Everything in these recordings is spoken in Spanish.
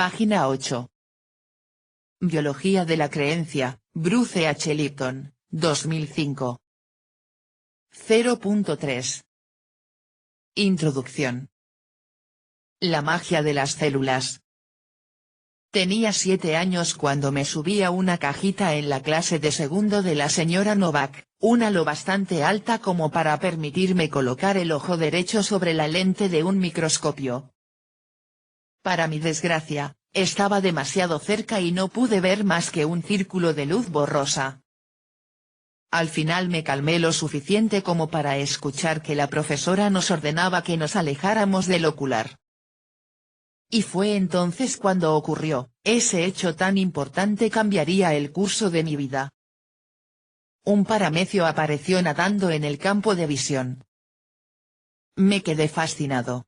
Página 8. Biología de la creencia, Bruce H. Lipton, 2005. 0.3. Introducción. La magia de las células. Tenía 7 años cuando me subí a una cajita en la clase de segundo de la señora Novak, una lo bastante alta como para permitirme colocar el ojo derecho sobre la lente de un microscopio. Para mi desgracia, estaba demasiado cerca y no pude ver más que un círculo de luz borrosa. Al final me calmé lo suficiente como para escuchar que la profesora nos ordenaba que nos alejáramos del ocular. Y fue entonces cuando ocurrió, ese hecho tan importante cambiaría el curso de mi vida. Un paramecio apareció nadando en el campo de visión. Me quedé fascinado.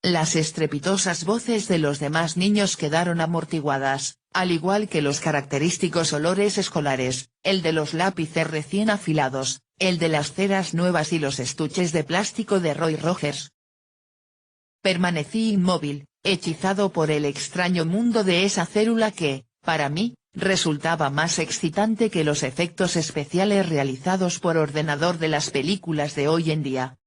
Las estrepitosas voces de los demás niños quedaron amortiguadas, al igual que los característicos olores escolares, el de los lápices recién afilados, el de las ceras nuevas y los estuches de plástico de Roy Rogers. Permanecí inmóvil, hechizado por el extraño mundo de esa célula que, para mí, resultaba más excitante que los efectos especiales realizados por ordenador de las películas de hoy en día.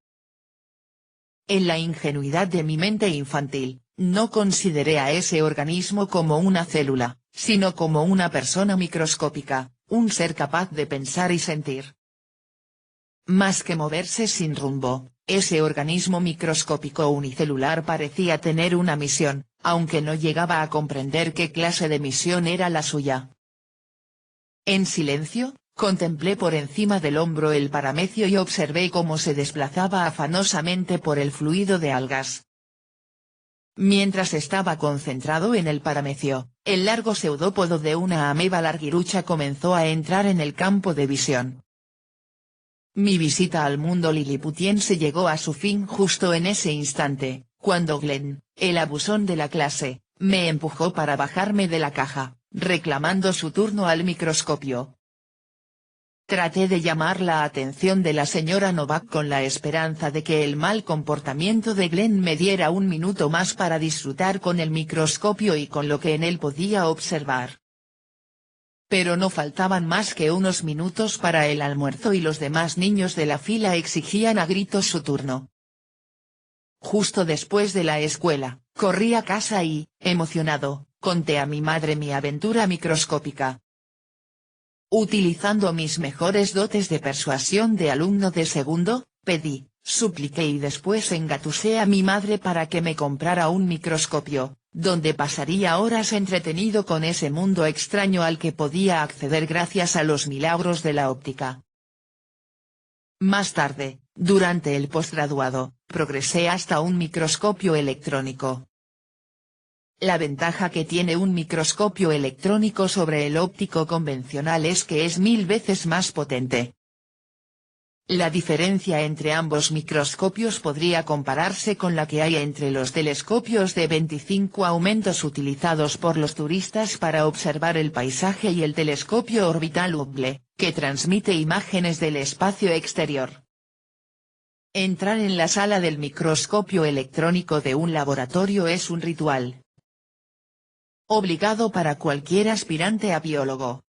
En la ingenuidad de mi mente infantil, no consideré a ese organismo como una célula, sino como una persona microscópica, un ser capaz de pensar y sentir. Más que moverse sin rumbo, ese organismo microscópico unicelular parecía tener una misión, aunque no llegaba a comprender qué clase de misión era la suya. En silencio, contemplé por encima del hombro el paramecio y observé cómo se desplazaba afanosamente por el fluido de algas. Mientras estaba concentrado en el paramecio, el largo pseudópodo de una ameba larguirucha comenzó a entrar en el campo de visión. Mi visita al mundo liliputiense llegó a su fin justo en ese instante, cuando Glenn, el abusón de la clase, me empujó para bajarme de la caja, reclamando su turno al microscopio. Traté de llamar la atención de la señora Novak con la esperanza de que el mal comportamiento de Glenn me diera un minuto más para disfrutar con el microscopio y con lo que en él podía observar. Pero no faltaban más que unos minutos para el almuerzo y los demás niños de la fila exigían a gritos su turno. Justo después de la escuela, corrí a casa y, emocionado, conté a mi madre mi aventura microscópica. Utilizando mis mejores dotes de persuasión de alumno de segundo, pedí, supliqué y después engatusé a mi madre para que me comprara un microscopio, donde pasaría horas entretenido con ese mundo extraño al que podía acceder gracias a los milagros de la óptica. Más tarde, durante el posgraduado, progresé hasta un microscopio electrónico. La ventaja que tiene un microscopio electrónico sobre el óptico convencional es que es 1000 veces más potente. La diferencia entre ambos microscopios podría compararse con la que hay entre los telescopios de 25 aumentos utilizados por los turistas para observar el paisaje y el telescopio orbital Hubble, que transmite imágenes del espacio exterior. Entrar en la sala del microscopio electrónico de un laboratorio es un ritual obligado para cualquier aspirante a biólogo.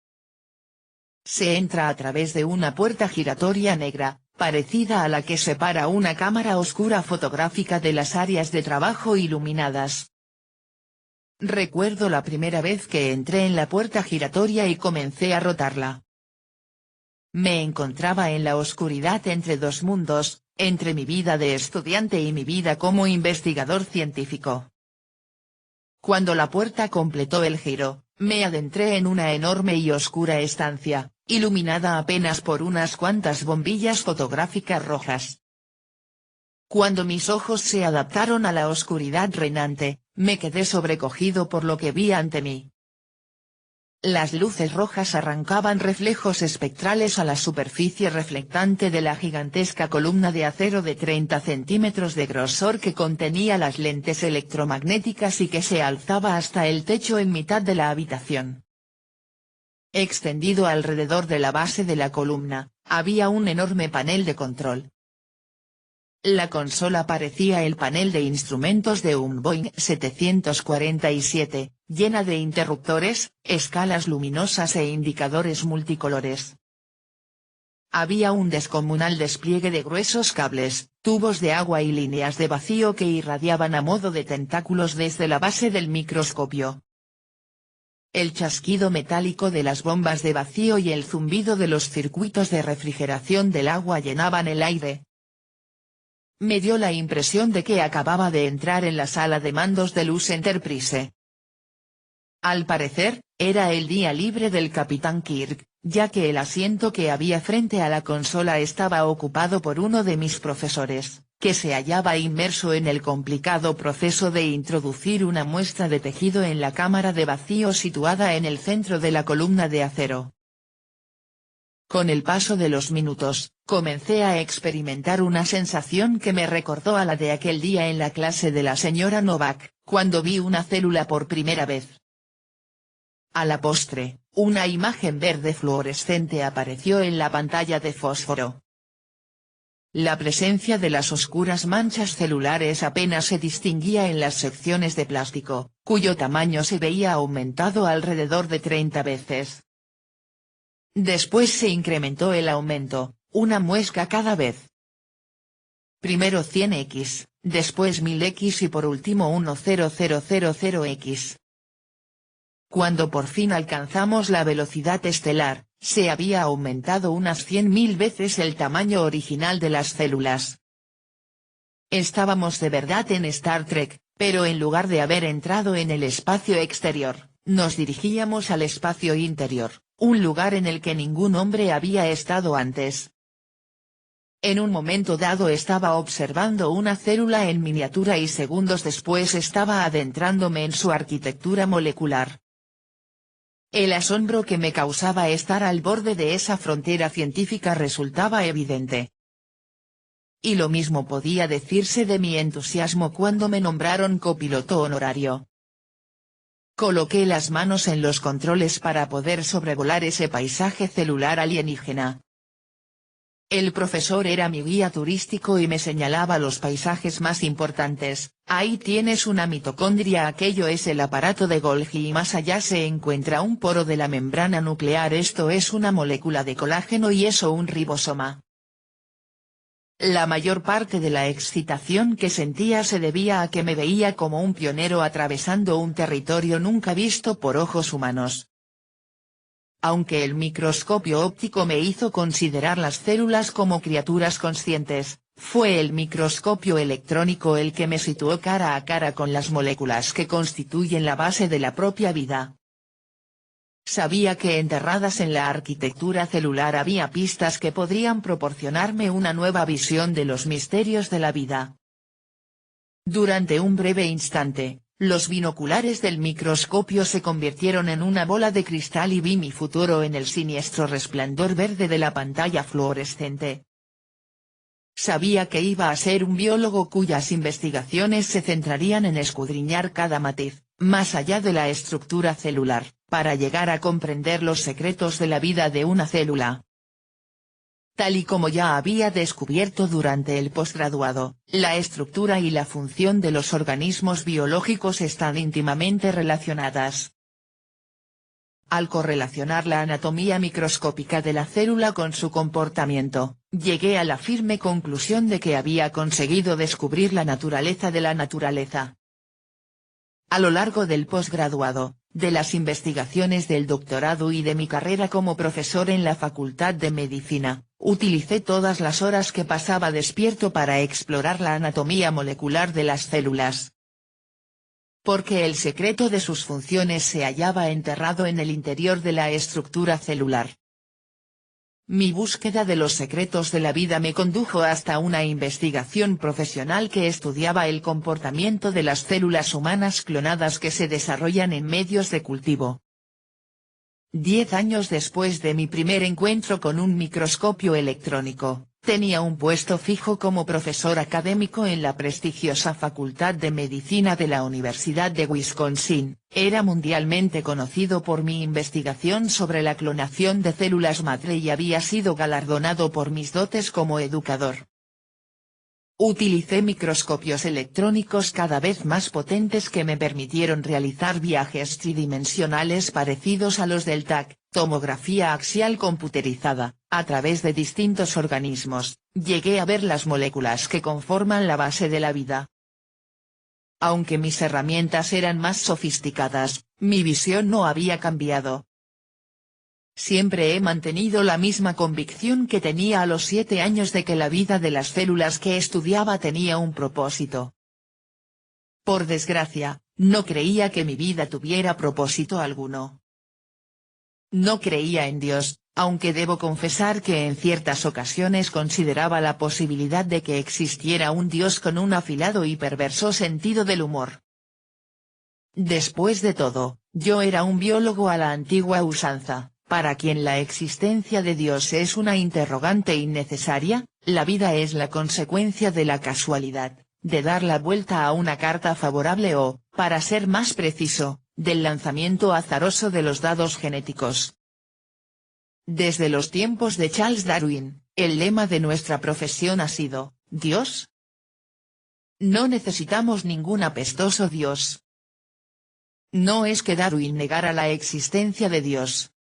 Se entra a través de una puerta giratoria negra, parecida a la que separa una cámara oscura fotográfica de las áreas de trabajo iluminadas. Recuerdo la primera vez que entré en la puerta giratoria y comencé a rotarla. Me encontraba en la oscuridad entre dos mundos, entre mi vida de estudiante y mi vida como investigador científico. Cuando la puerta completó el giro, me adentré en una enorme y oscura estancia, iluminada apenas por unas cuantas bombillas fotográficas rojas. Cuando mis ojos se adaptaron a la oscuridad reinante, me quedé sobrecogido por lo que vi ante mí. Las luces rojas arrancaban reflejos espectrales a la superficie reflectante de la gigantesca columna de acero de 30 centímetros de grosor que contenía las lentes electromagnéticas y que se alzaba hasta el techo en mitad de la habitación. Extendido alrededor de la base de la columna, había un enorme panel de control. La consola parecía el panel de instrumentos de un Boeing 747, llena de interruptores, escalas luminosas e indicadores multicolores. Había un descomunal despliegue de gruesos cables, tubos de agua y líneas de vacío que irradiaban a modo de tentáculos desde la base del microscopio. El chasquido metálico de las bombas de vacío y el zumbido de los circuitos de refrigeración del agua llenaban el aire. Me dio la impresión de que acababa de entrar en la sala de mandos de Luz Enterprise. Al parecer, era el día libre del Capitán Kirk, ya que el asiento que había frente a la consola estaba ocupado por uno de mis profesores, que se hallaba inmerso en el complicado proceso de introducir una muestra de tejido en la cámara de vacío situada en el centro de la columna de acero. Con el paso de los minutos, comencé a experimentar una sensación que me recordó a la de aquel día en la clase de la señora Novak, cuando vi una célula por primera vez. A la postre, una imagen verde fluorescente apareció en la pantalla de fósforo. La presencia de las oscuras manchas celulares apenas se distinguía en las secciones de plástico, cuyo tamaño se veía aumentado alrededor de 30 veces. Después se incrementó el aumento, una muesca cada vez. Primero 100x, después 1000x y por último 10000x. Cuando por fin alcanzamos la velocidad estelar, se había aumentado unas 100.000 veces el tamaño original de las células. Estábamos de verdad en Star Trek, pero en lugar de haber entrado en el espacio exterior, nos dirigíamos al espacio interior, un lugar en el que ningún hombre había estado antes. En un momento dado estaba observando una célula en miniatura y segundos después estaba adentrándome en su arquitectura molecular. El asombro que me causaba estar al borde de esa frontera científica resultaba evidente. Y lo mismo podía decirse de mi entusiasmo cuando me nombraron copiloto honorario. Coloqué las manos en los controles para poder sobrevolar ese paisaje celular alienígena. El profesor era mi guía turístico y me señalaba los paisajes más importantes. Ahí tienes una mitocondria, aquello es el aparato de Golgi y más allá se encuentra un poro de la membrana nuclear, esto es una molécula de colágeno y eso un ribosoma. La mayor parte de la excitación que sentía se debía a que me veía como un pionero atravesando un territorio nunca visto por ojos humanos. Aunque el microscopio óptico me hizo considerar las células como criaturas conscientes, fue el microscopio electrónico el que me situó cara a cara con las moléculas que constituyen la base de la propia vida. Sabía que enterradas en la arquitectura celular había pistas que podrían proporcionarme una nueva visión de los misterios de la vida. Durante un breve instante, los binoculares del microscopio se convirtieron en una bola de cristal y vi mi futuro en el siniestro resplandor verde de la pantalla fluorescente. Sabía que iba a ser un biólogo cuyas investigaciones se centrarían en escudriñar cada matiz, más allá de la estructura celular, para llegar a comprender los secretos de la vida de una célula. Tal y como ya había descubierto durante el posgraduado, la estructura y la función de los organismos biológicos están íntimamente relacionadas. Al correlacionar la anatomía microscópica de la célula con su comportamiento, llegué a la firme conclusión de que había conseguido descubrir la naturaleza de la naturaleza. A lo largo del posgraduado, de las investigaciones del doctorado y de mi carrera como profesor en la Facultad de Medicina, utilicé todas las horas que pasaba despierto para explorar la anatomía molecular de las células. Porque el secreto de sus funciones se hallaba enterrado en el interior de la estructura celular. Mi búsqueda de los secretos de la vida me condujo hasta una investigación profesional que estudiaba el comportamiento de las células humanas clonadas que se desarrollan en medios de cultivo. 10 años después de mi primer encuentro con un microscopio electrónico, tenía un puesto fijo como profesor académico en la prestigiosa Facultad de Medicina de la Universidad de Wisconsin. Era mundialmente conocido por mi investigación sobre la clonación de células madre y había sido galardonado por mis dotes como educador. Utilicé microscopios electrónicos cada vez más potentes que me permitieron realizar viajes tridimensionales parecidos a los del TAC, tomografía axial computerizada, a través de distintos organismos, llegué a ver las moléculas que conforman la base de la vida. Aunque mis herramientas eran más sofisticadas, mi visión no había cambiado. Siempre he mantenido la misma convicción que tenía a los 7 años de que la vida de las células que estudiaba tenía un propósito. Por desgracia, no creía que mi vida tuviera propósito alguno. No creía en Dios, aunque debo confesar que en ciertas ocasiones consideraba la posibilidad de que existiera un Dios con un afilado y perverso sentido del humor. Después de todo, yo era un biólogo a la antigua usanza. Para quien la existencia de Dios es una interrogante innecesaria, la vida es la consecuencia de la casualidad, de dar la vuelta a una carta favorable o, para ser más preciso, del lanzamiento azaroso de los dados genéticos. Desde los tiempos de Charles Darwin, el lema de nuestra profesión ha sido, ¿Dios? No necesitamos ningún apestoso Dios. No es que Darwin negara la existencia de Dios.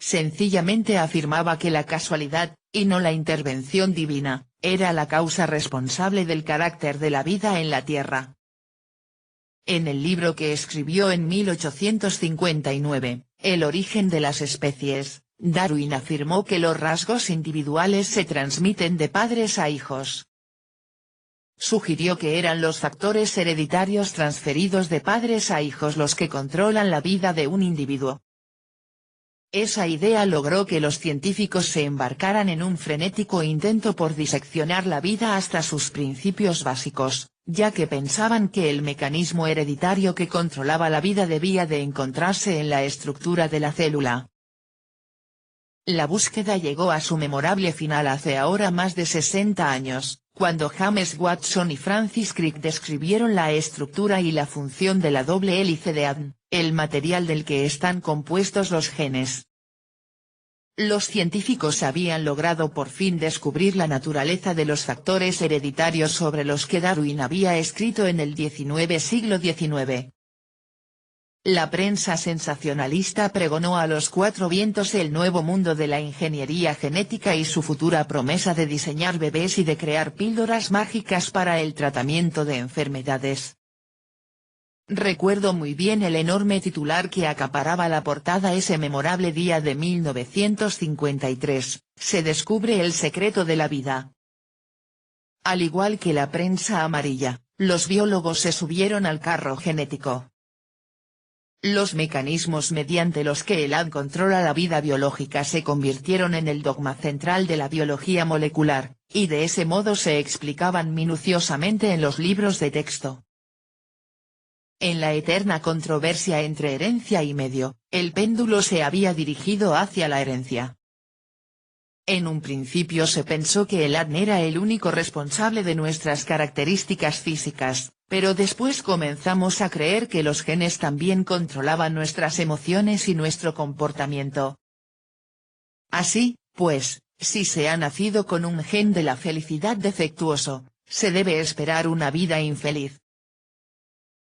Sencillamente afirmaba que la casualidad, y no la intervención divina, era la causa responsable del carácter de la vida en la Tierra. En el libro que escribió en 1859, El origen de las especies, Darwin afirmó que los rasgos individuales se transmiten de padres a hijos. Sugirió que eran los factores hereditarios transferidos de padres a hijos los que controlan la vida de un individuo. Esa idea logró que los científicos se embarcaran en un frenético intento por diseccionar la vida hasta sus principios básicos, ya que pensaban que el mecanismo hereditario que controlaba la vida debía de encontrarse en la estructura de la célula. La búsqueda llegó a su memorable final hace ahora más de 60 años, cuando James Watson y Francis Crick describieron la estructura y la función de la doble hélice de ADN, el material del que están compuestos los genes. Los científicos habían logrado por fin descubrir la naturaleza de los factores hereditarios sobre los que Darwin había escrito en el siglo XIX. La prensa sensacionalista pregonó a los 4 vientos el nuevo mundo de la ingeniería genética y su futura promesa de diseñar bebés y de crear píldoras mágicas para el tratamiento de enfermedades. Recuerdo muy bien el enorme titular que acaparaba la portada ese memorable día de 1953, se descubre el secreto de la vida. Al igual que la prensa amarilla, los biólogos se subieron al carro genético. Los mecanismos mediante los que el ADN controla la vida biológica se convirtieron en el dogma central de la biología molecular, y de ese modo se explicaban minuciosamente en los libros de texto. En la eterna controversia entre herencia y medio, el péndulo se había dirigido hacia la herencia. En un principio se pensó que el ADN era el único responsable de nuestras características físicas, pero después comenzamos a creer que los genes también controlaban nuestras emociones y nuestro comportamiento. Así, pues, si se ha nacido con un gen de la felicidad defectuoso, se debe esperar una vida infeliz.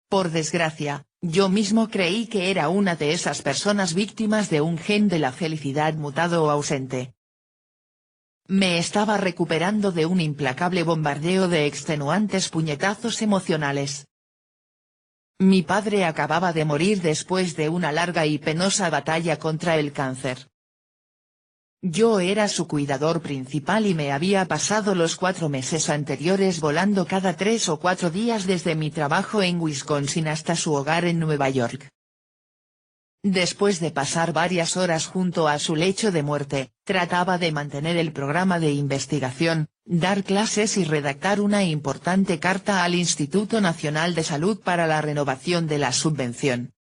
Por desgracia, yo mismo creí que era una de esas personas víctimas de un gen de la felicidad mutado o ausente. Me estaba recuperando de un implacable bombardeo de extenuantes puñetazos emocionales. Mi padre acababa de morir después de una larga y penosa batalla contra el cáncer. Yo era su cuidador principal y me había pasado los 4 meses anteriores volando cada 3 o 4 días desde mi trabajo en Wisconsin hasta su hogar en Nueva York. Después de pasar varias horas junto a su lecho de muerte, trataba de mantener el programa de investigación, dar clases y redactar una importante carta al Instituto Nacional de Salud para la renovación de la subvención.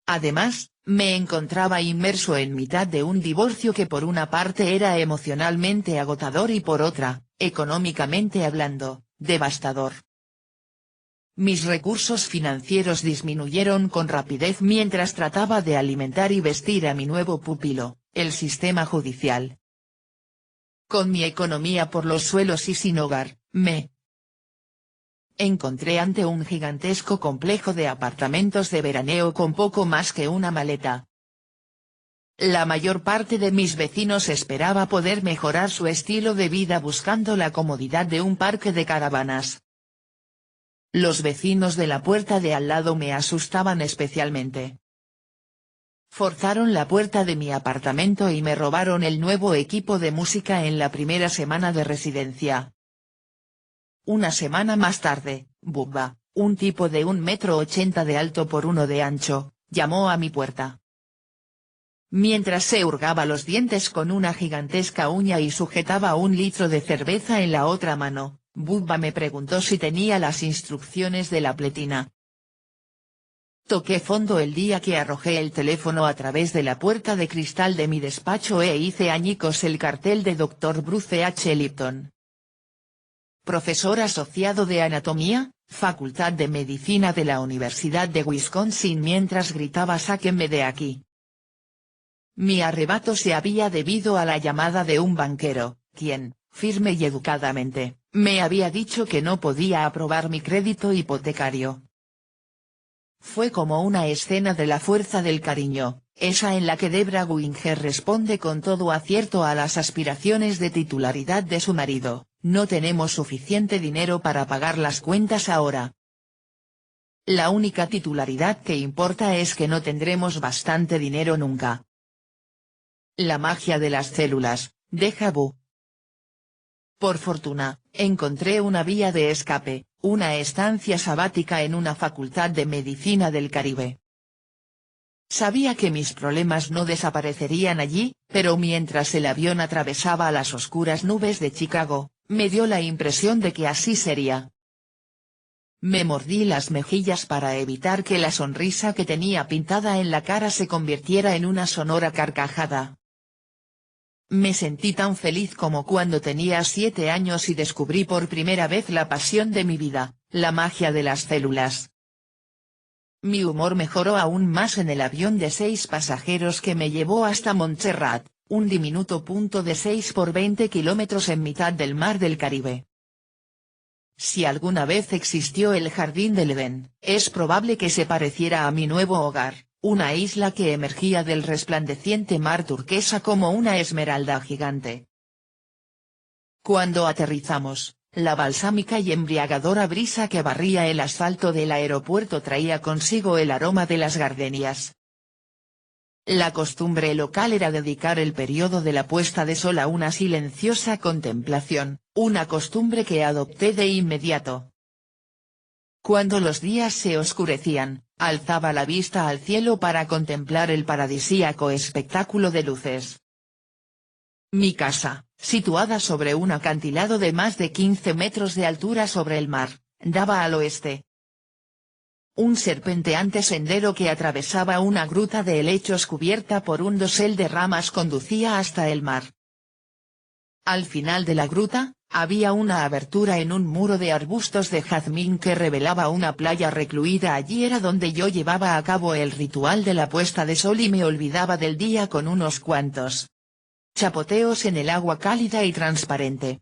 Además, me encontraba inmerso en mitad de un divorcio que por una parte era emocionalmente agotador y por otra, económicamente hablando, devastador. Mis recursos financieros disminuyeron con rapidez mientras trataba de alimentar y vestir a mi nuevo pupilo, el sistema judicial. Con mi economía por los suelos y sin hogar, me encontré ante un gigantesco complejo de apartamentos de veraneo con poco más que una maleta. La mayor parte de mis vecinos esperaba poder mejorar su estilo de vida buscando la comodidad de un parque de caravanas. Los vecinos de la puerta de al lado me asustaban especialmente. Forzaron la puerta de mi apartamento y me robaron el nuevo equipo de música en la primera semana de residencia. Una semana más tarde, Bubba, un tipo de 1,80 m de alto por 1 de ancho, llamó a mi puerta. Mientras se hurgaba los dientes con una gigantesca uña y sujetaba 1 litro de cerveza en la otra mano, Bubba me preguntó si tenía las instrucciones de la pletina. Toqué fondo el día que arrojé el teléfono a través de la puerta de cristal de mi despacho e hice añicos el cartel de Dr. Bruce H. Lipton. Profesor asociado de Anatomía, Facultad de Medicina de la Universidad de Wisconsin mientras gritaba «sáquenme de aquí». Mi arrebato se había debido a la llamada de un banquero, quien, firme y educadamente, me había dicho que no podía aprobar mi crédito hipotecario. Fue como una escena de La fuerza del cariño, esa en la que Debra Winger responde con todo acierto a las aspiraciones de titularidad de su marido: «No tenemos suficiente dinero para pagar las cuentas ahora. La única titularidad que importa es que no tendremos bastante dinero nunca». La magia de las células, déjà vu. Por fortuna, encontré una vía de escape, una estancia sabática en una facultad de medicina del Caribe. Sabía que mis problemas no desaparecerían allí, pero mientras el avión atravesaba las oscuras nubes de Chicago, me dio la impresión de que así sería. Me mordí las mejillas para evitar que la sonrisa que tenía pintada en la cara se convirtiera en una sonora carcajada. Me sentí tan feliz como cuando tenía 7 años y descubrí por primera vez la pasión de mi vida, la magia de las células. Mi humor mejoró aún más en el avión de 6 pasajeros que me llevó hasta Montserrat, un diminuto punto de 6 por 20 kilómetros en mitad del mar del Caribe. Si alguna vez existió el Jardín del Edén, es probable que se pareciera a mi nuevo hogar, una isla que emergía del resplandeciente mar turquesa como una esmeralda gigante. Cuando aterrizamos, la balsámica y embriagadora brisa que barría el asfalto del aeropuerto traía consigo el aroma de las gardenias. La costumbre local era dedicar el periodo de la puesta de sol a una silenciosa contemplación, una costumbre que adopté de inmediato. Cuando los días se oscurecían, alzaba la vista al cielo para contemplar el paradisíaco espectáculo de luces. Mi casa, situada sobre un acantilado de más de 15 metros de altura sobre el mar, daba al oeste. Un serpenteante sendero que atravesaba una gruta de helechos cubierta por un dosel de ramas conducía hasta el mar. Al final de la gruta, había una abertura en un muro de arbustos de jazmín que revelaba una playa recluida. Allí era donde yo llevaba a cabo el ritual de la puesta de sol y me olvidaba del día con unos cuantos chapoteos en el agua cálida y transparente.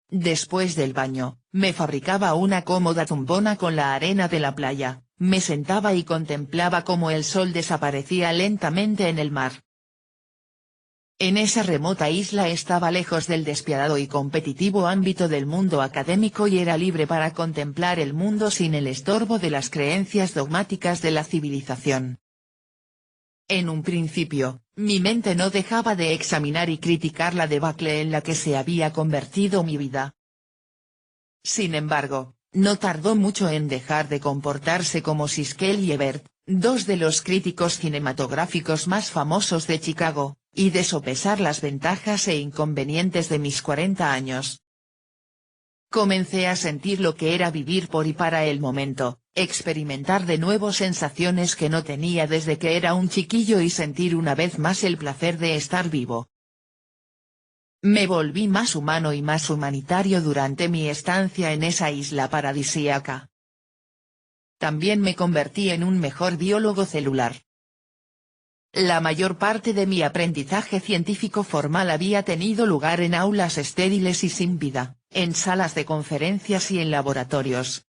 Después del baño, me fabricaba una cómoda tumbona con la arena de la playa, me sentaba y contemplaba cómo el sol desaparecía lentamente en el mar. En esa remota isla estaba lejos del despiadado y competitivo ámbito del mundo académico y era libre para contemplar el mundo sin el estorbo de las creencias dogmáticas de la civilización. En un principio, mi mente no dejaba de examinar y criticar la debacle en la que se había convertido mi vida. Sin embargo, no tardó mucho en dejar de comportarse como Siskel y Ebert, dos de los críticos cinematográficos más famosos de Chicago, y de sopesar las ventajas e inconvenientes de mis 40 años. Comencé a sentir lo que era vivir por y para el momento, experimentar de nuevo sensaciones que no tenía desde que era un chiquillo y sentir una vez más el placer de estar vivo. Me volví más humano y más humanitario durante mi estancia en esa isla paradisíaca. También me convertí en un mejor biólogo celular. La mayor parte de mi aprendizaje científico formal había tenido lugar en aulas estériles y sin vida, en salas de conferencias y en laboratorios.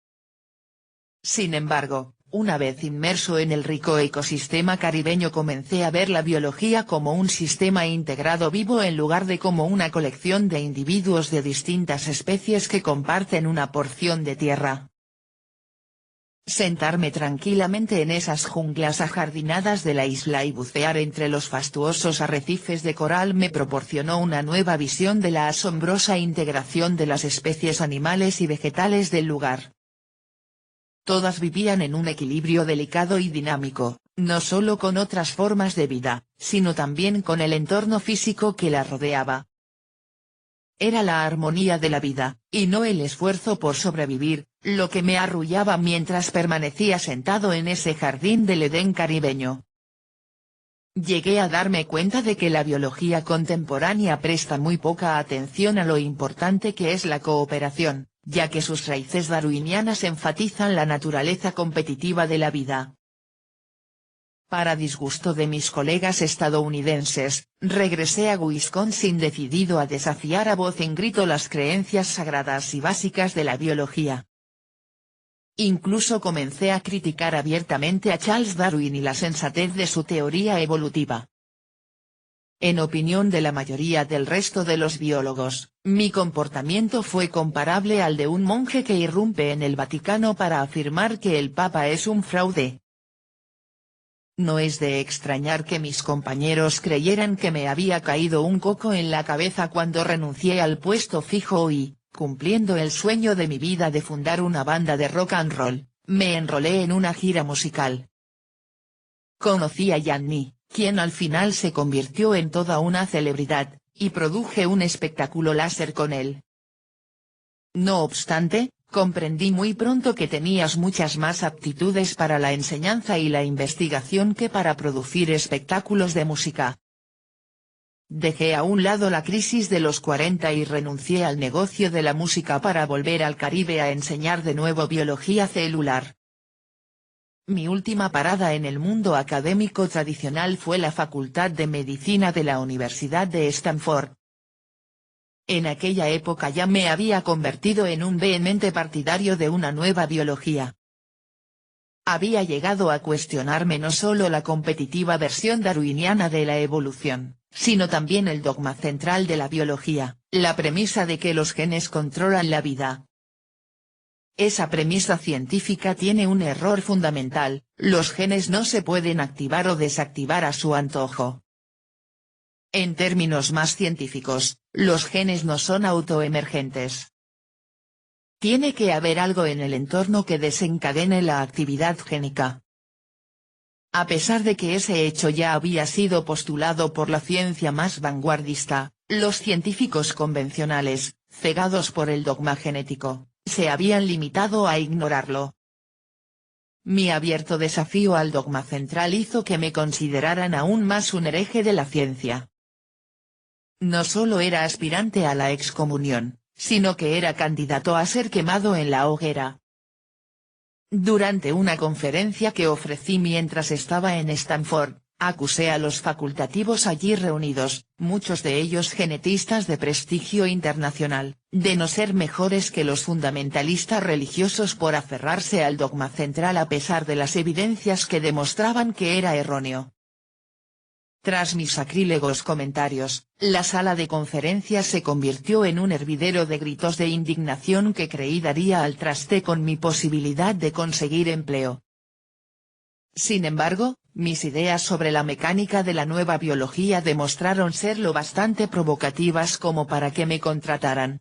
Sin embargo, una vez inmerso en el rico ecosistema caribeño comencé a ver la biología como un sistema integrado vivo en lugar de como una colección de individuos de distintas especies que comparten una porción de tierra. Sentarme tranquilamente en esas junglas ajardinadas de la isla y bucear entre los fastuosos arrecifes de coral me proporcionó una nueva visión de la asombrosa integración de las especies animales y vegetales del lugar. Todas vivían en un equilibrio delicado y dinámico, no solo con otras formas de vida, sino también con el entorno físico que la rodeaba. Era la armonía de la vida, y no el esfuerzo por sobrevivir, lo que me arrullaba mientras permanecía sentado en ese jardín del Edén caribeño. Llegué a darme cuenta de que la biología contemporánea presta muy poca atención a lo importante que es la cooperación, ya que sus raíces darwinianas enfatizan la naturaleza competitiva de la vida. Para disgusto de mis colegas estadounidenses, regresé a Wisconsin decidido a desafiar a voz en grito las creencias sagradas y básicas de la biología. Incluso comencé a criticar abiertamente a Charles Darwin y la sensatez de su teoría evolutiva. En opinión de la mayoría del resto de los biólogos, mi comportamiento fue comparable al de un monje que irrumpe en el Vaticano para afirmar que el Papa es un fraude. No es de extrañar que mis compañeros creyeran que me había caído un coco en la cabeza cuando renuncié al puesto fijo y, cumpliendo el sueño de mi vida de fundar una banda de rock and roll, me enrolé en una gira musical. Conocí a Yanni, quien al final se convirtió en toda una celebridad, y produje un espectáculo láser con él. No obstante, comprendí muy pronto que tenías muchas más aptitudes para la enseñanza y la investigación que para producir espectáculos de música. Dejé a un lado la crisis de los 40 y renuncié al negocio de la música para volver al Caribe a enseñar de nuevo biología celular. Mi última parada en el mundo académico tradicional fue la Facultad de Medicina de la Universidad de Stanford. En aquella época ya me había convertido en un vehemente partidario de una nueva biología. Había llegado a cuestionarme no solo la competitiva versión darwiniana de la evolución, sino también el dogma central de la biología, la premisa de que los genes controlan la vida. Esa premisa científica tiene un error fundamental: los genes no se pueden activar o desactivar a su antojo. En términos más científicos, los genes no son autoemergentes. Tiene que haber algo en el entorno que desencadene la actividad génica. A pesar de que ese hecho ya había sido postulado por la ciencia más vanguardista, los científicos convencionales, cegados por el dogma genético, se habían limitado a ignorarlo. Mi abierto desafío al dogma central hizo que me consideraran aún más un hereje de la ciencia. No solo era aspirante a la excomunión, sino que era candidato a ser quemado en la hoguera. Durante una conferencia que ofrecí mientras estaba en Stanford, acusé a los facultativos allí reunidos, muchos de ellos genetistas de prestigio internacional, de no ser mejores que los fundamentalistas religiosos por aferrarse al dogma central a pesar de las evidencias que demostraban que era erróneo. Tras mis sacrílegos comentarios, la sala de conferencias se convirtió en un hervidero de gritos de indignación que creí daría al traste con mi posibilidad de conseguir empleo. Sin embargo, mis ideas sobre la mecánica de la nueva biología demostraron ser lo bastante provocativas como para que me contrataran.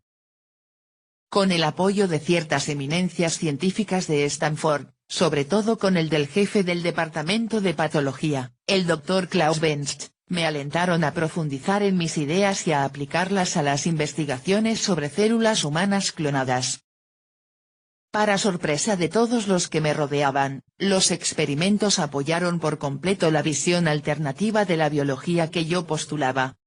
Con el apoyo de ciertas eminencias científicas de Stanford, sobre todo con el del jefe del departamento de patología, el Dr. Klaus Benst, me alentaron a profundizar en mis ideas y a aplicarlas a las investigaciones sobre células humanas clonadas. Para sorpresa de todos los que me rodeaban, los experimentos apoyaron por completo la visión alternativa de la biología que yo postulaba.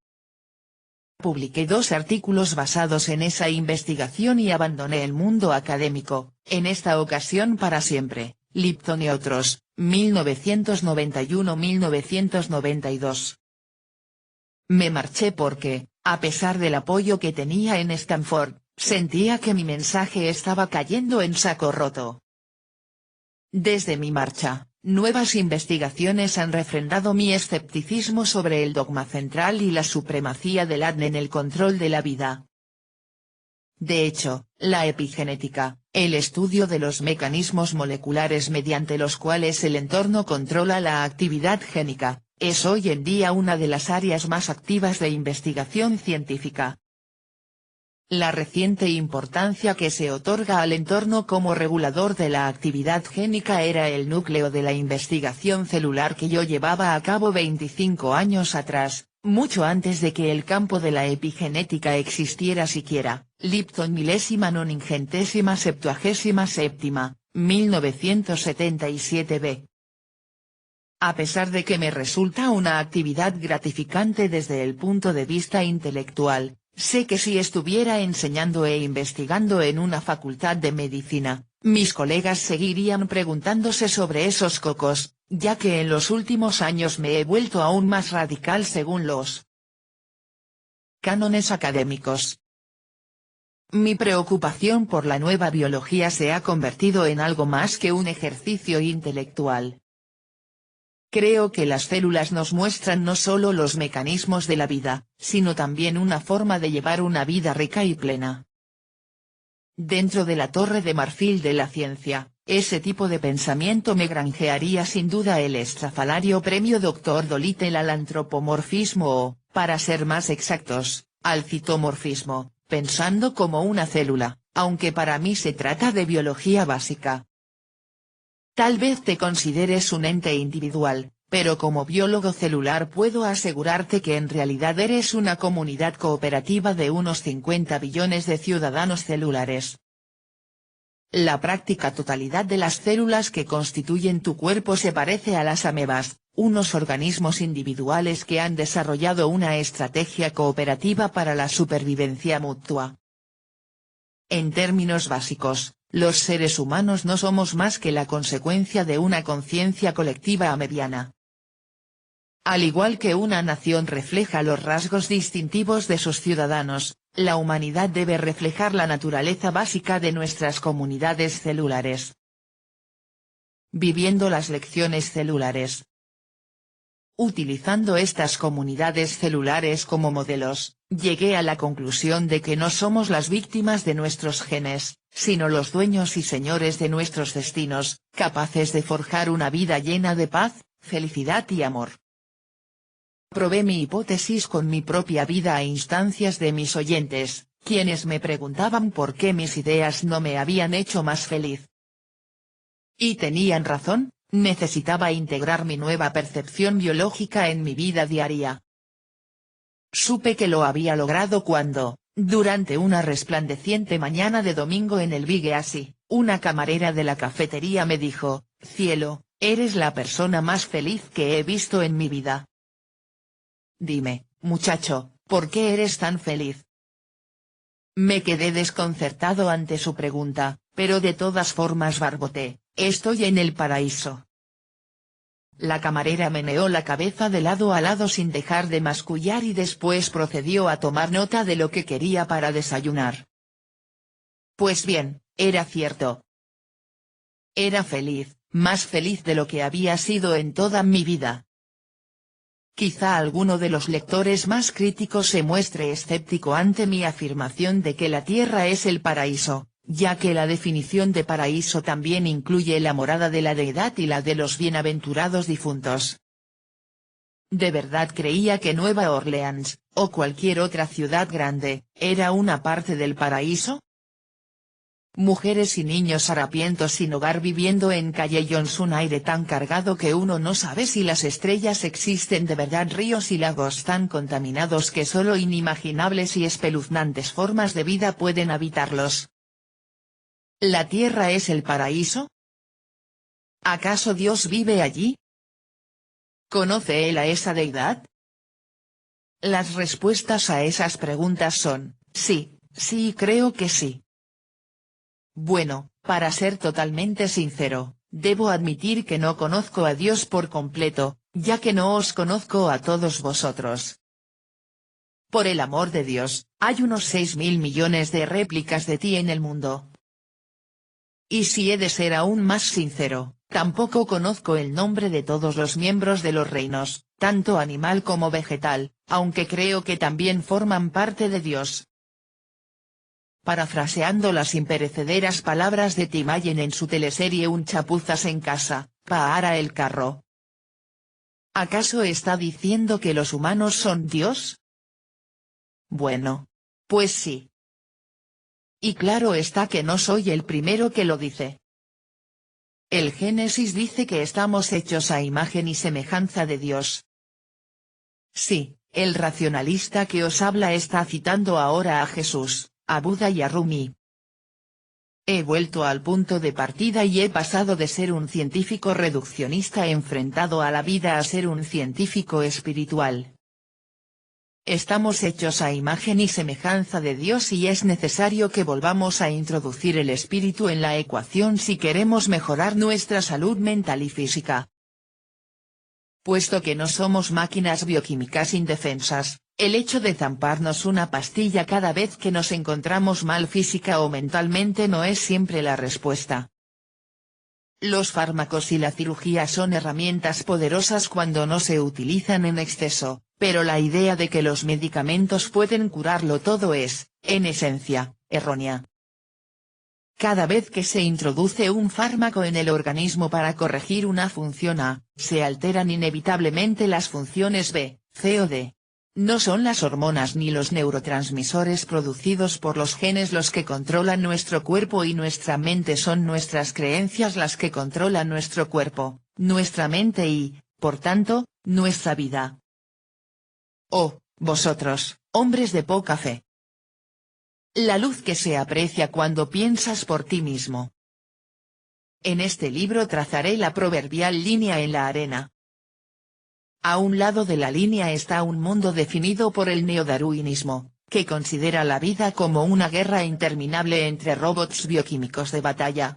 Publiqué 2 artículos basados en esa investigación y abandoné el mundo académico, en esta ocasión para siempre, Lipton y otros, 1991-1992. Me marché porque, a pesar del apoyo que tenía en Stanford, sentía que mi mensaje estaba cayendo en saco roto. Desde mi marcha, nuevas investigaciones han refrendado mi escepticismo sobre el dogma central y la supremacía del ADN en el control de la vida. De hecho, la epigenética, el estudio de los mecanismos moleculares mediante los cuales el entorno controla la actividad génica, es hoy en día una de las áreas más activas de investigación científica. La reciente importancia que se otorga al entorno como regulador de la actividad génica era el núcleo de la investigación celular que yo llevaba a cabo 25 años atrás, mucho antes de que el campo de la epigenética existiera siquiera. Lipton milésima noningentésima septuagésima séptima, 1977b. A pesar de que me resulta una actividad gratificante desde el punto de vista intelectual, sé que si estuviera enseñando e investigando en una facultad de medicina, mis colegas seguirían preguntándose sobre esos cocos, ya que en los últimos años me he vuelto aún más radical según los cánones académicos. Mi preocupación por la nueva biología se ha convertido en algo más que un ejercicio intelectual. Creo que las células nos muestran no solo los mecanismos de la vida, sino también una forma de llevar una vida rica y plena. Dentro de la torre de marfil de la ciencia, ese tipo de pensamiento me granjearía sin duda el estrafalario premio Dr. Dolittle al antropomorfismo o, para ser más exactos, al citomorfismo, pensando como una célula, aunque para mí se trata de biología básica. Tal vez te consideres un ente individual, pero como biólogo celular puedo asegurarte que en realidad eres una comunidad cooperativa de unos 50 billones de ciudadanos celulares. La práctica totalidad de las células que constituyen tu cuerpo se parece a las amebas, unos organismos individuales que han desarrollado una estrategia cooperativa para la supervivencia mutua. En términos básicos, los seres humanos no somos más que la consecuencia de una conciencia colectiva amebiana. Al igual que una nación refleja los rasgos distintivos de sus ciudadanos, la humanidad debe reflejar la naturaleza básica de nuestras comunidades celulares. Viviendo las lecciones celulares. Utilizando estas comunidades celulares como modelos, llegué a la conclusión de que no somos las víctimas de nuestros genes, sino los dueños y señores de nuestros destinos, capaces de forjar una vida llena de paz, felicidad y amor. Probé mi hipótesis con mi propia vida a instancias de mis oyentes, quienes me preguntaban por qué mis ideas no me habían hecho más feliz. Y tenían razón. Necesitaba integrar mi nueva percepción biológica en mi vida diaria. Supe que lo había logrado cuando, durante una resplandeciente mañana de domingo en el Big Easy, una camarera de la cafetería me dijo: «Cielo, eres la persona más feliz que he visto en mi vida». Dime, muchacho, ¿por qué eres tan feliz? Me quedé desconcertado ante su pregunta, pero de todas formas barboté: «Estoy en el paraíso». La camarera meneó la cabeza de lado a lado sin dejar de mascullar y después procedió a tomar nota de lo que quería para desayunar. Pues bien, era cierto. Era feliz, más feliz de lo que había sido en toda mi vida. Quizá alguno de los lectores más críticos se muestre escéptico ante mi afirmación de que la Tierra es el paraíso, ya que la definición de paraíso también incluye la morada de la deidad y la de los bienaventurados difuntos. ¿De verdad creía que Nueva Orleans, o cualquier otra ciudad grande, era una parte del paraíso? Mujeres y niños harapientos sin hogar viviendo en callejones, un aire tan cargado que uno no sabe si las estrellas existen de verdad, ríos y lagos tan contaminados que solo inimaginables y espeluznantes formas de vida pueden habitarlos. ¿La Tierra es el paraíso? ¿Acaso Dios vive allí? ¿Conoce él a esa deidad? Las respuestas a esas preguntas son: sí, sí y creo que sí. Bueno, para ser totalmente sincero, debo admitir que no conozco a Dios por completo, ya que no os conozco a todos vosotros. Por el amor de Dios, hay unos 6.000 millones de réplicas de ti en el mundo. Y si he de ser aún más sincero, tampoco conozco el nombre de todos los miembros de los reinos, tanto animal como vegetal, aunque creo que también forman parte de Dios. Parafraseando las imperecederas palabras de Tim Allen en su teleserie Un chapuzas en casa, para el carro. ¿Acaso está diciendo que los humanos son Dios? Bueno. Pues sí. Y claro está que no soy el primero que lo dice. El Génesis dice que estamos hechos a imagen y semejanza de Dios. Sí, el racionalista que os habla está citando ahora a Jesús, a Buda y a Rumi. He vuelto al punto de partida y he pasado de ser un científico reduccionista enfrentado a la vida a ser un científico espiritual. Estamos hechos a imagen y semejanza de Dios y es necesario que volvamos a introducir el espíritu en la ecuación si queremos mejorar nuestra salud mental y física. Puesto que no somos máquinas bioquímicas indefensas, el hecho de zamparnos una pastilla cada vez que nos encontramos mal física o mentalmente no es siempre la respuesta. Los fármacos y la cirugía son herramientas poderosas cuando no se utilizan en exceso, pero la idea de que los medicamentos pueden curarlo todo es, en esencia, errónea. Cada vez que se introduce un fármaco en el organismo para corregir una función A, se alteran inevitablemente las funciones B, C o D. No son las hormonas ni los neurotransmisores producidos por los genes los que controlan nuestro cuerpo y nuestra mente, son nuestras creencias las que controlan nuestro cuerpo, nuestra mente y, por tanto, nuestra vida. Oh, vosotros, hombres de poca fe. La luz que se aprecia cuando piensas por ti mismo. En este libro trazaré la proverbial línea en la arena. A un lado de la línea está un mundo definido por el neodarwinismo, que considera la vida como una guerra interminable entre robots bioquímicos de batalla.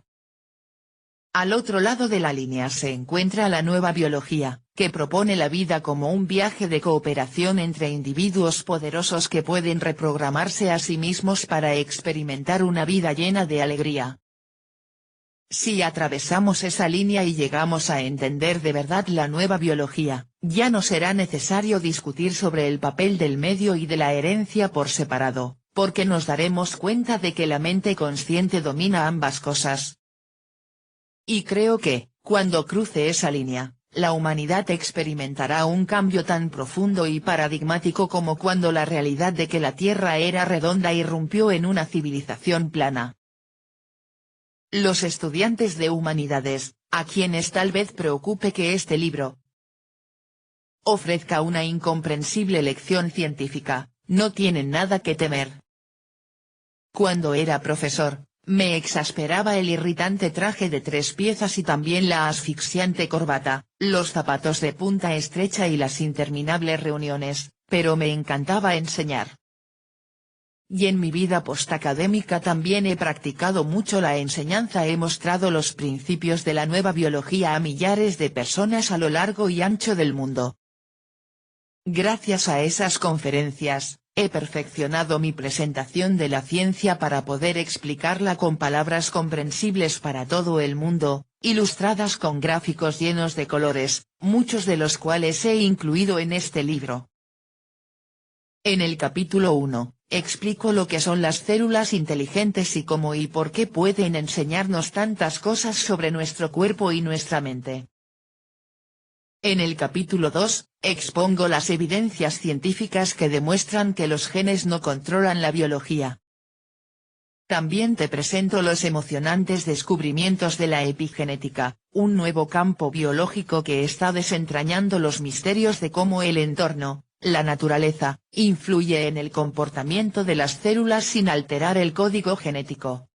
Al otro lado de la línea se encuentra la nueva biología, que propone la vida como un viaje de cooperación entre individuos poderosos que pueden reprogramarse a sí mismos para experimentar una vida llena de alegría. Si atravesamos esa línea y llegamos a entender de verdad la nueva biología, ya no será necesario discutir sobre el papel del medio y de la herencia por separado, porque nos daremos cuenta de que la mente consciente domina ambas cosas. Y creo que, cuando cruce esa línea, la humanidad experimentará un cambio tan profundo y paradigmático como cuando la realidad de que la Tierra era redonda irrumpió en una civilización plana. Los estudiantes de humanidades, a quienes tal vez preocupe que este libro ofrezca una incomprensible lección científica, no tienen nada que temer. Cuando era profesor, me exasperaba el irritante traje de 3 piezas y también la asfixiante corbata, los zapatos de punta estrecha y las interminables reuniones, pero me encantaba enseñar. Y en mi vida postacadémica también he practicado mucho la enseñanza, he mostrado los principios de la nueva biología a millares de personas a lo largo y ancho del mundo. Gracias a esas conferencias, he perfeccionado mi presentación de la ciencia para poder explicarla con palabras comprensibles para todo el mundo, ilustradas con gráficos llenos de colores, muchos de los cuales he incluido en este libro. En el capítulo 1, explico lo que son las células inteligentes y cómo y por qué pueden enseñarnos tantas cosas sobre nuestro cuerpo y nuestra mente. En el capítulo 2, expongo las evidencias científicas que demuestran que los genes no controlan la biología. También te presento los emocionantes descubrimientos de la epigenética, un nuevo campo biológico que está desentrañando los misterios de cómo el entorno, la naturaleza, influye en el comportamiento de las células sin alterar el código genético.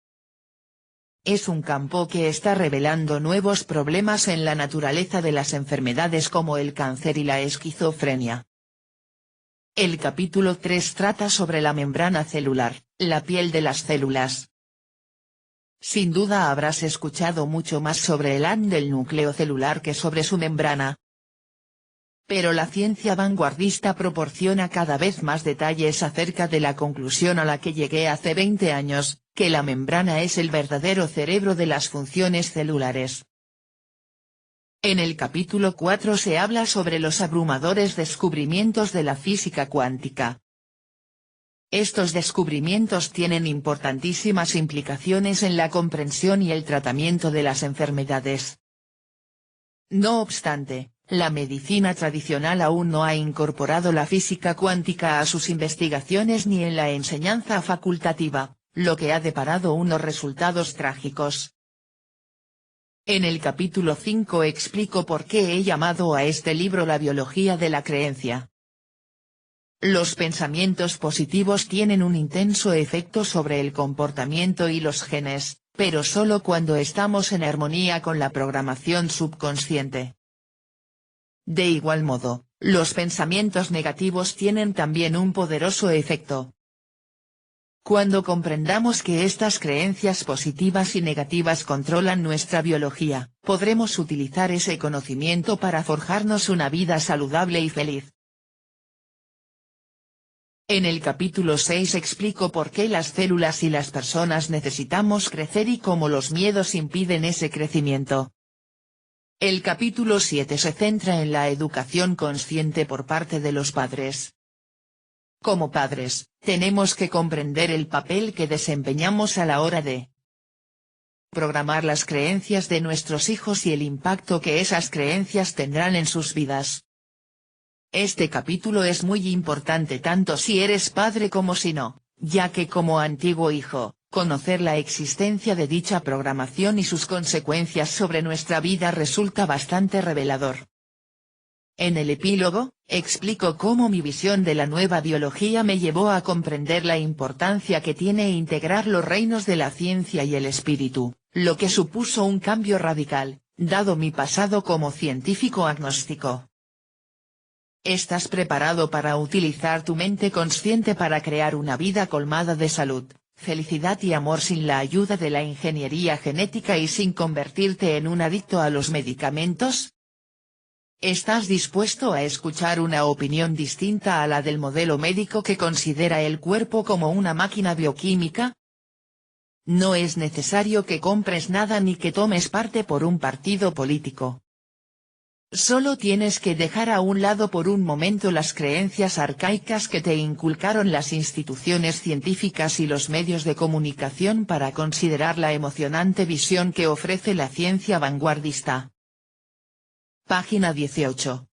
Es un campo que está revelando nuevos problemas en la naturaleza de las enfermedades como el cáncer y la esquizofrenia. El capítulo 3 trata sobre la membrana celular, la piel de las células. Sin duda habrás escuchado mucho más sobre el ADN del núcleo celular que sobre su membrana. Pero la ciencia vanguardista proporciona cada vez más detalles acerca de la conclusión a la que llegué hace 20 años, que la membrana es el verdadero cerebro de las funciones celulares. En el capítulo 4 se habla sobre los abrumadores descubrimientos de la física cuántica. Estos descubrimientos tienen importantísimas implicaciones en la comprensión y el tratamiento de las enfermedades. No obstante, la medicina tradicional aún no ha incorporado la física cuántica a sus investigaciones ni en la enseñanza facultativa, lo que ha deparado unos resultados trágicos. En el capítulo 5 explico por qué he llamado a este libro La biología de la creencia. Los pensamientos positivos tienen un intenso efecto sobre el comportamiento y los genes, pero solo cuando estamos en armonía con la programación subconsciente. De igual modo, los pensamientos negativos tienen también un poderoso efecto. Cuando comprendamos que estas creencias positivas y negativas controlan nuestra biología, podremos utilizar ese conocimiento para forjarnos una vida saludable y feliz. En el capítulo 6 explico por qué las células y las personas necesitamos crecer y cómo los miedos impiden ese crecimiento. El capítulo 7 se centra en la educación consciente por parte de los padres. Como padres, tenemos que comprender el papel que desempeñamos a la hora de programar las creencias de nuestros hijos y el impacto que esas creencias tendrán en sus vidas. Este capítulo es muy importante tanto si eres padre como si no, ya que como antiguo hijo, conocer la existencia de dicha programación y sus consecuencias sobre nuestra vida resulta bastante revelador. En el epílogo, explico cómo mi visión de la nueva biología me llevó a comprender la importancia que tiene integrar los reinos de la ciencia y el espíritu, lo que supuso un cambio radical, dado mi pasado como científico agnóstico. ¿Estás preparado para utilizar tu mente consciente para crear una vida colmada de salud, felicidad y amor sin la ayuda de la ingeniería genética y sin convertirte en un adicto a los medicamentos? ¿Estás dispuesto a escuchar una opinión distinta a la del modelo médico que considera el cuerpo como una máquina bioquímica? No es necesario que compres nada ni que tomes parte por un partido político. Solo tienes que dejar a un lado por un momento las creencias arcaicas que te inculcaron las instituciones científicas y los medios de comunicación para considerar la emocionante visión que ofrece la ciencia vanguardista. Página 18.